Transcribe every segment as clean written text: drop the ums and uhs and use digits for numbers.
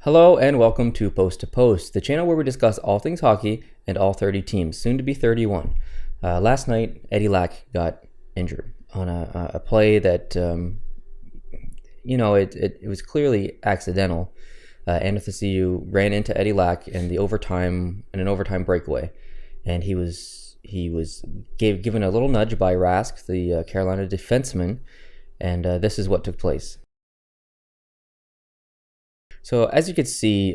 Hello and welcome to Post to Post, the channel where we discuss all things hockey and all 30 teams, soon to be 31. Last night, Eddie Lack got injured on a play that, it was clearly accidental. Anthony ran into Eddie Lack in an overtime breakaway, and he was given a little nudge by Rask, the Carolina defenseman, and this is what took place. So as you could see,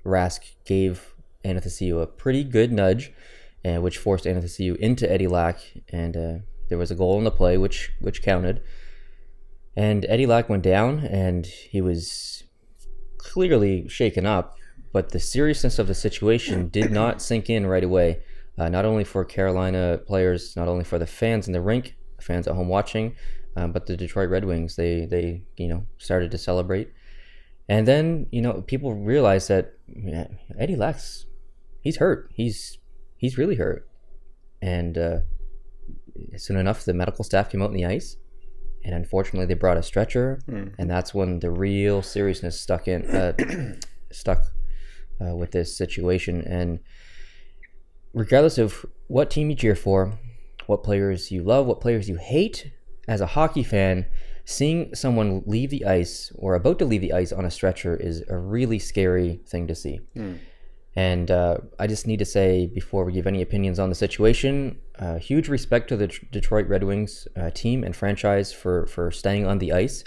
Rask gave Anthony a pretty good nudge, which forced Anthony into Eddie Lack, and there was a goal in the play, which counted. And Eddie Lack went down, and he was clearly shaken up, but the seriousness of the situation did not sink in right away. Not only for Carolina players, not only for the fans in the rink, the fans at home watching, but the Detroit Red Wings, they started to celebrate. And then, people realized that Eddie Lack's, he's hurt. He's really hurt. And soon enough, the medical staff came out on the ice. And unfortunately, they brought a stretcher. And that's when the real seriousness stuck with this situation. And regardless of what team you cheer for, what players you love, what players you hate, as a hockey fan, seeing someone leave the ice or about to leave the ice on a stretcher is a really scary thing to see. And I just need to say, before we give any opinions on the situation, huge respect to the Detroit Red Wings team and franchise for staying on the ice,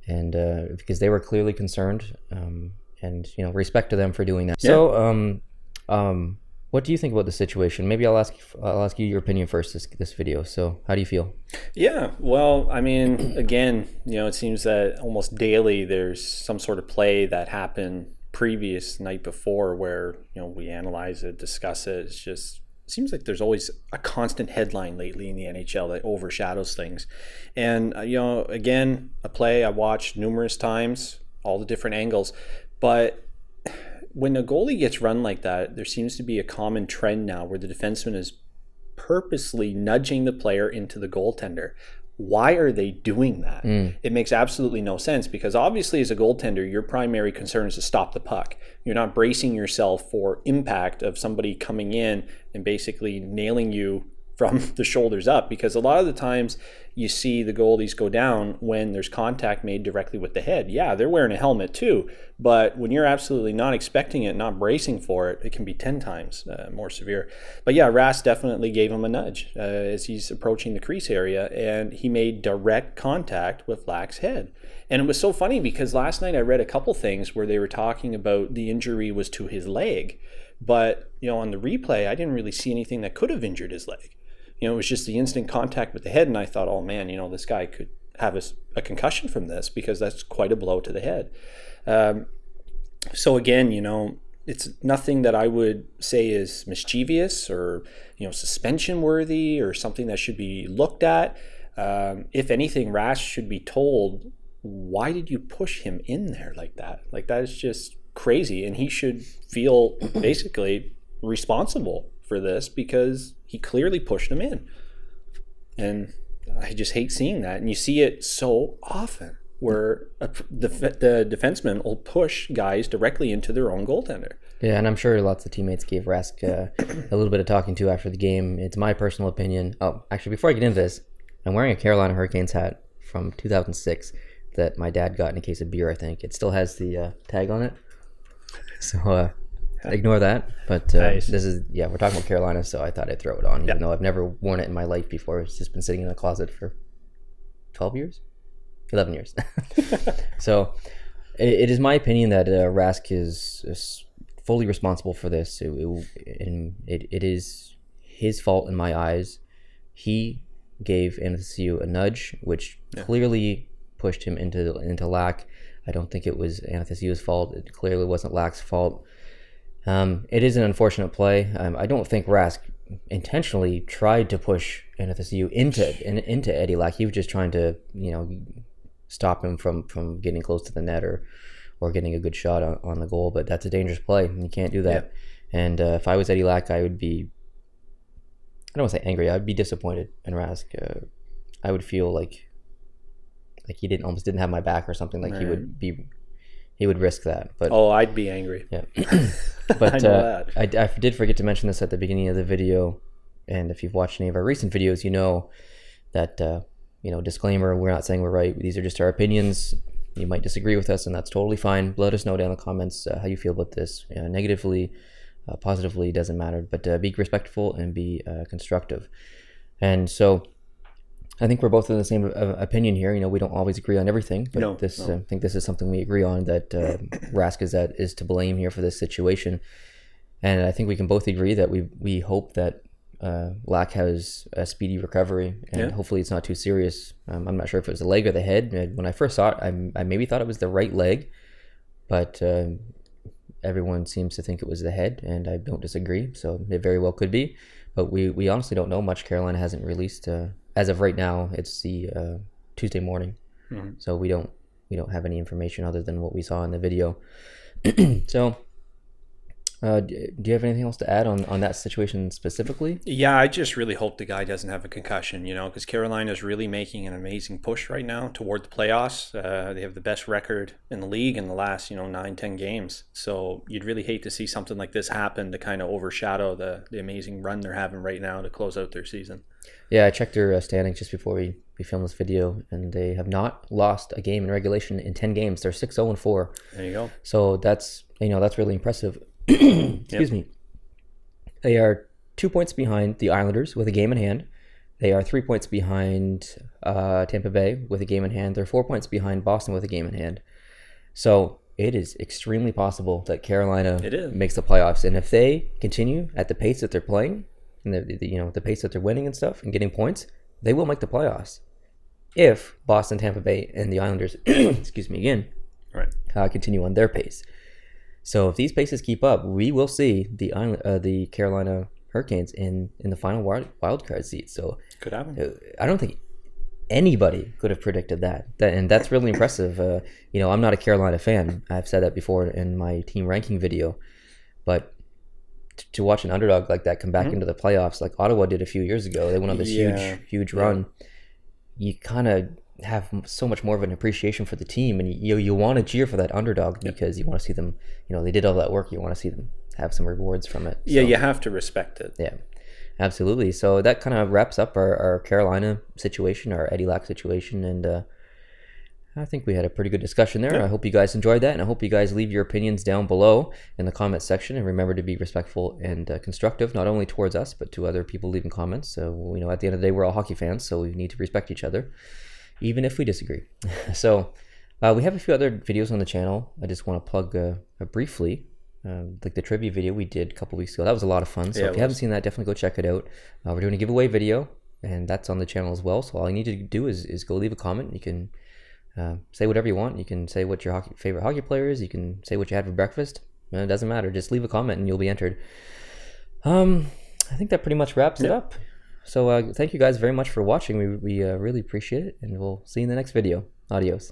and because they were clearly concerned, and respect to them for doing that. Yeah. So what do you think about the situation? Maybe I'll ask you your opinion first this video. So how do you feel? Yeah, well, I mean, again, it seems that almost daily there's some sort of play that happened previous night before where, we analyze it, discuss it. It seems like there's always a constant headline lately in the NHL that overshadows things. And, again, a play I watched numerous times, all the different angles, but when a goalie gets run like that, there seems to be a common trend now where the defenseman is purposely nudging the player into the goaltender. Why are they doing that? It makes absolutely no sense, because obviously as a goaltender, your primary concern is to stop the puck. You're not bracing yourself for impact of somebody coming in and basically nailing you from the shoulders up, because a lot of the times you see the goalies go down when there's contact made directly with the head. Yeah, they're wearing a helmet too, but when you're absolutely not expecting it, not bracing for it, it can be 10 times more severe. But yeah, Rask definitely gave him a nudge as he's approaching the crease area, and he made direct contact with Lack's head. And it was so funny because last night I read a couple things where they were talking about the injury was to his leg, but on the replay I didn't really see anything that could have injured his leg. It was just the instant contact with the head, and I thought, oh man, this guy could have a concussion from this, because that's quite a blow to the head. So again, it's nothing that I would say is mischievous or, suspension worthy or something that should be looked at. If anything, Rask should be told, why did you push him in there like that? Like, that is just crazy, and he should feel basically responsible for this, because he clearly pushed him in. And I just hate seeing that. And you see it so often where the defenseman will push guys directly into their own goaltender. Yeah, and I'm sure lots of teammates gave Rask a little bit of talking to after the game. It's my personal opinion. Oh, actually, before I get into this, I'm wearing a Carolina Hurricanes hat from 2006 that my dad got in a case of beer, I think. It still has the tag on it. So ignore that. But Nice. We're talking about Carolina, so I thought I'd throw it on, even though I've never worn it in my life before. It's just been sitting in a closet for 12 years? 11 years. So it is my opinion that Rask is fully responsible for this. It is his fault in my eyes. He gave Anthony a nudge, which clearly pushed him into Lack. I don't think it was Anthony's fault. It clearly wasn't Lack's fault. It is an unfortunate play. I don't think Rask intentionally tried to push Anthony into Eddie Lack. He was just trying to, stop him from getting close to the net or getting a good shot on the goal. But that's a dangerous play, and you can't do that. Yeah. And if I was Eddie Lack, I would be, I don't want to say angry, I'd be disappointed in Rask. I would feel like he almost didn't have my back or something. Like, right. He he would risk that. But I'd be angry. Yeah. But I know that. I did forget to mention this at the beginning of the video, and if you've watched any of our recent videos, you know that disclaimer: we're not saying we're right. These are just our opinions. You might disagree with us, and that's totally fine. Let us know down in the comments how you feel about this. Negatively, positively, doesn't matter. But be respectful and be constructive. And so, I think we're both in the same opinion here. We don't always agree on everything, but I think this is something we agree on, that Rask is to blame here for this situation. And I think we can both agree that we hope that Lack has a speedy recovery, and hopefully it's not too serious. I'm not sure if it was the leg or the head. When I first saw it, I maybe thought it was the right leg, but everyone seems to think it was the head, and I don't disagree. So it very well could be, but we honestly don't know much. Carolina hasn't released as of right now. It's the Tuesday morning, so we don't have any information other than what we saw in the video. So. Do you have anything else to add on that situation specifically? Yeah, I just really hope the guy doesn't have a concussion, because Carolina is really making an amazing push right now toward the playoffs. They have the best record in the league in the last, 9-10 games. So you'd really hate to see something like this happen to kind of overshadow the amazing run they're having right now to close out their season. Yeah, I checked their standings just before we filmed this video, and they have not lost a game in regulation in 10 games. They're 6-0-4. There you go. So that's really impressive. Excuse me. They are 2 points behind the Islanders with a game in hand. They are 3 points behind Tampa Bay with a game in hand. They're 4 points behind Boston with a game in hand. So it is extremely possible that Carolina makes the playoffs. And if they continue at the pace that they're playing, and the pace that they're winning and stuff and getting points, they will make the playoffs. If Boston, Tampa Bay, and the Islanders, excuse me again, continue on their pace. So if these paces keep up, we will see the Carolina Hurricanes in the final wild card seat. So could happen. I don't think anybody could have predicted that, and that's really impressive. I'm not a Carolina fan. I've said that before in my team ranking video, but to watch an underdog like that come back into the playoffs, like Ottawa did a few years ago, they went on this huge run. You kind of have so much more of an appreciation for the team, and you want to cheer for that underdog because you want to see them, they did all that work. You want to see them have some rewards from it. Yeah, you have to respect it. Yeah, absolutely. So that kind of wraps up our Carolina situation, our Eddie Lack situation, and I think we had a pretty good discussion there. I hope you guys enjoyed that, and I hope you guys leave your opinions down below in the comment section, and remember to be respectful and constructive, not only towards us, but to other people leaving comments. So, at the end of the day, we're all hockey fans, so we need to respect each other, even if we disagree. So we have a few other videos on the channel. I just want to plug briefly, like the trivia video we did a couple weeks ago. That was a lot of fun. So if you haven't seen that, definitely go check it out. We're doing a giveaway video, and that's on the channel as well. So all you need to do is go leave a comment. You can say whatever you want. You can say what your favorite hockey player is. You can say what you had for breakfast. It doesn't matter. Just leave a comment and you'll be entered. I think that pretty much wraps it up. So thank you guys very much for watching. We really appreciate it, and we'll see you in the next video. Adios.